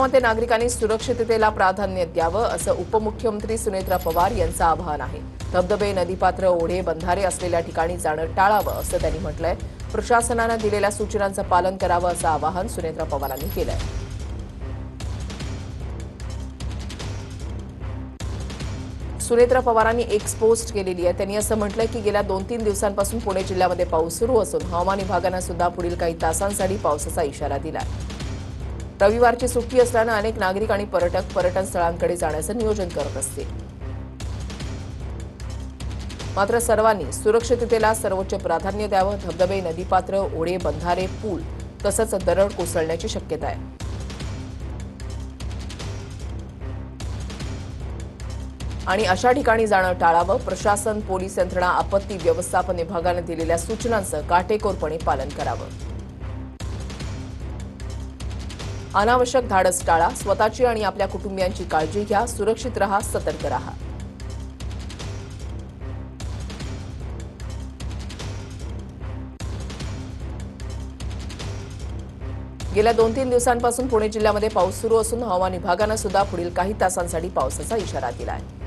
जिल्ह्यामध्ये नागरिकांनी सुरक्षिततेला प्राधान्य द्यावं असं उपमुख्यमंत्री सुनेत्रा पवार यांचं आवाहन आहे। धबधबे, नदीपात्र, ओढे, बंधारे असलेल्या ठिकाणी जाणं टाळावं असं त्यांनी म्हटलंय। प्रशासनानं दिलेल्या सूचनांचं पालन करावं असं आवाहन सुनेत्रा पवारांनी केलंय। सुनेत्रा पवारांनी एक पोस्ट केलेली आहे। त्यांनी असं म्हटलंय की गेल्या 2-3 दिवसांपासून पुणे जिल्ह्यामध्ये पाऊस सुरू असून हवामान विभागानं सुद्धा पुढील काही तासांसाठी पावसाचा इशारा दिलाय। रविवारची सुट्टी असल्यानं अनेक नागरिक आणि पर्यटक पर्यटन स्थळांकडे जाण्याचं नियोजन करत असतील। मात्र सर्वांनी सुरक्षिततेला सर्वोच्च प्राधान्य द्यावं। धबधबे, नदीपात्र, ओढे, बंधारे, पूल तसंच दरड कोसळण्याची शक्यता आहे। आणि अशा ठिकाणी जाणं टाळावं। प्रशासन, पोलीस यंत्रणा, आपत्ती व्यवस्थापन विभागानं दिलेल्या सूचनांचं काटेकोरपणे पालन करावं। अनावश्यक धाडस टाळा। स्वतःची आणि आपल्या कुटुंबियांची काळजी घ्या। सुरक्षित रहा, सतर्क रहा। गेल्या 2-3 दिवसांपासून पुणे जिल्ह्यामध्ये पाऊस सुरू असून हवामान विभागानं सुद्धा पुढील काही तासांसाठी पावसाचा इशारा दिला आहे।